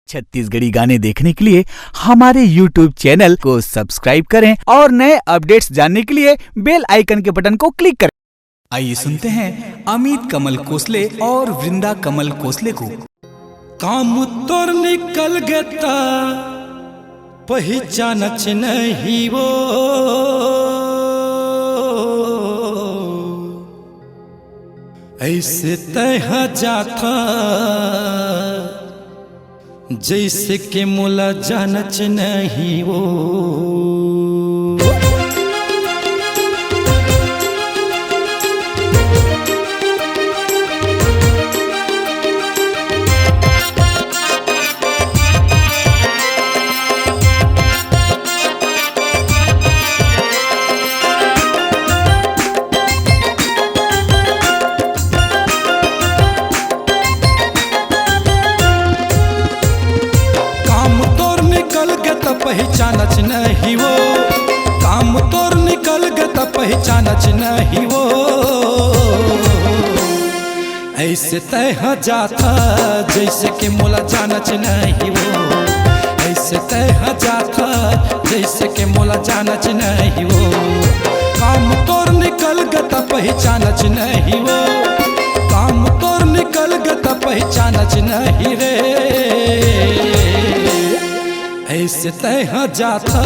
छत्तीसगढ़ी गाने देखने के लिए हमारे YouTube चैनल को सब्सक्राइब करें और नए अपडेट्स जानने के लिए बेल आइकन के बटन को क्लिक करें। आइए सुनते हैं अमित कमल कोसले और वृंदा कमल कोसले को। काम तोर निकल गता पहचानच नहीं वो, ऐसे तह जाता जैसे के मुला जानच नहीं वो। पहचानच नहीं वो, काम तोर निकल गता पहचानच नहीं वो, ऐसे तह जाता जैसे कि मोला जानच नहीं वो, ऐसे तह जाता जैसे कि मोला जानच नहीं वो। काम तोर निकल गता पहचानच नहीं वो, काम तोर निकल गता पहचानच नहीं रे, ऐसे तह जाता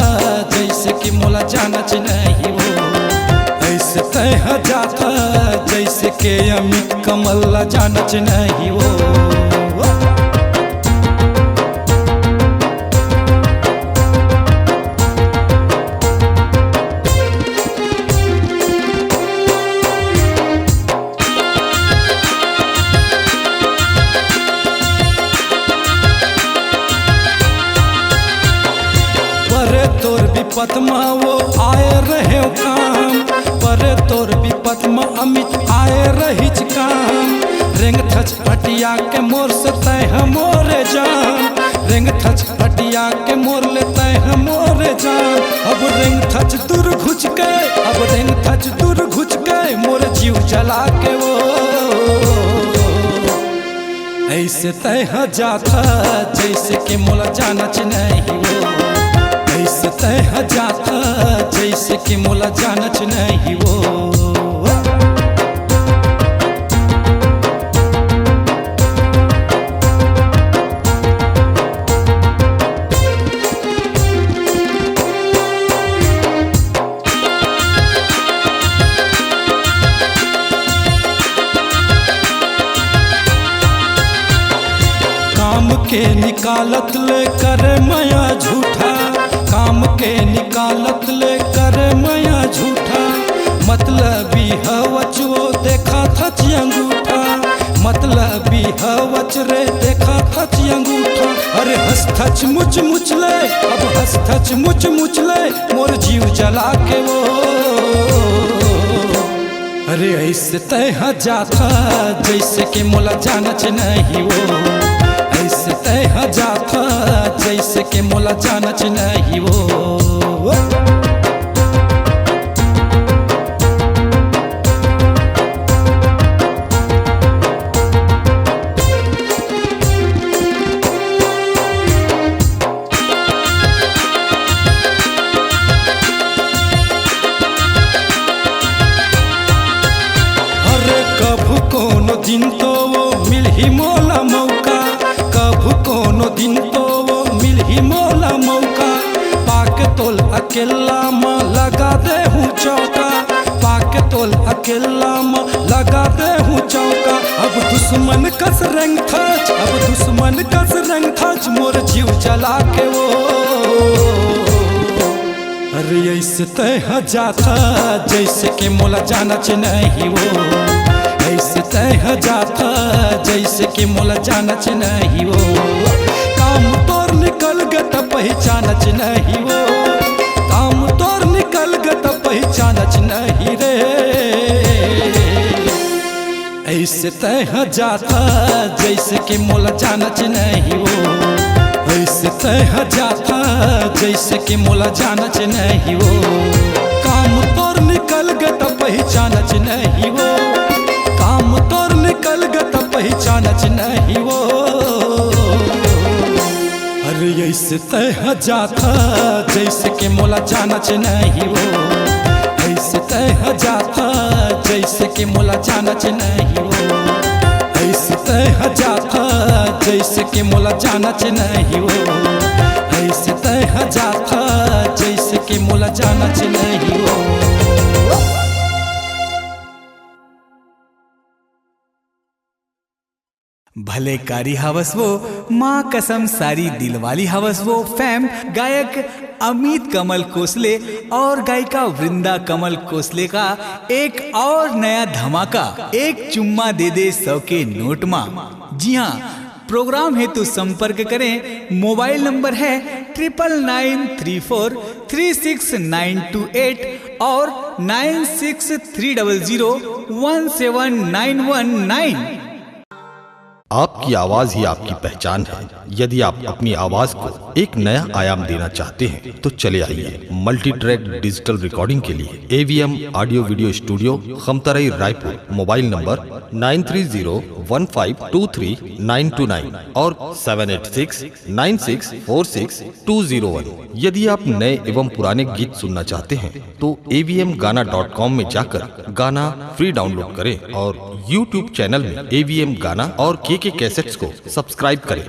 जैसे कि मोला जानच नहीं वो, ऐसे तह जाता जैसे कि अमित कमल जानच नहीं वो। तोर विपत में वो आए रहे काम, पर तोर विपत में अमित आए रही काम। रेंग थच हटिया के मोर से तय मोरे जान, रेंग थच हटिया के मोर ले तय मोरे जान। अब रेंग थच दूर घुच के, अब रेंग थच दूर घुच के मोर जीव जला के वो, ऐसे तय जाता जैसे कि मोला जानच नहीं वो, ऐसे तह जाता जैसे कि मोला जानच नहीं वो। काम के निकालत ले कर माया झूठा, काम के निकालत ले कर माया झूठा। मतलबी हवच वो देखा थच अंगूठा, मतलबी हवच रे देखा थच अंगूठा। अरे हंस थच मुच मुच ले, अब हंस थच मुच मुच ले मोर जीव जला के वो, अरे ऐसे तह जाता जैसे कि मोला जानच नहीं वो, ऐसे तह जाता जैसे कि मोला जानच नहीं वो। अरे कभू कोनो दिन तो वो मिल ही मोला मौका, कभू कोनो दिन तो वो मिल ही मोला मौका। पाके तोल अकेला में लगा दे हूँ चौका, पाके तोल अकेला में लगा दे हूँ चौका। अब दुश्मन कस रंग थच, अब दुश्मन कस रंग थच मोर जीव जला के वो, अरे ऐसे तह जाता जैसे कि मोला जानच नहीं वो, ऐसे तह जाता जैसे कि मोला जानच नहीं वो। काम तोर निकल गता पहचानच नहीं वो, काम तोर निकल गता पहचानच नहीं रे, ऐसे तह जाता जैसे कि मोला जानच नहीं वो, ऐसे तह जाता जैसे कि मोला जानच नहीं वो। काम तोर निकल गता पहचानच नहीं वो, काम तोर निकल गता पहचानच नहीं वो। अरे ऐसे तय जाता जैसे के मोला जानच नहीं हो, ऐसे तय जाता जैसे के मोला जानच नहीं हो, ऐसे तय जाता जैसे के मोला जानच नहीं हो, ऐसे तय जाता जैसे के मोला जानच नहीं हो। भले कारी हवस वो माँ कसम सारी दिलवाली हवस वो फैम गायक अमित कमल कोसले और गायिका वृंदा कमल कोसले का एक और नया धमाका, एक चुम्मा दे दे 100 के नोट माँ। जी हाँ, प्रोग्राम हेतु संपर्क करें। मोबाइल नंबर है 99943692 और 9630017919। आपकी आवाज ही आपकी पहचान है। यदि आप अपनी आवाज को एक नया आयाम देना चाहते हैं तो चले आइए मल्टी ट्रैक डिजिटल रिकॉर्डिंग के लिए AVM audio video studio, Khamtarai, Raipur. Mobile number 9301523929 और 7869646201। यदि आप नए एवं पुराने गीत सुनना चाहते हैं तो avmgana.com में जाकर गाना फ्री डाउनलोड करें और YouTube चैनल में AVM गाना और KK कैसेट्स को सब्सक्राइब करें।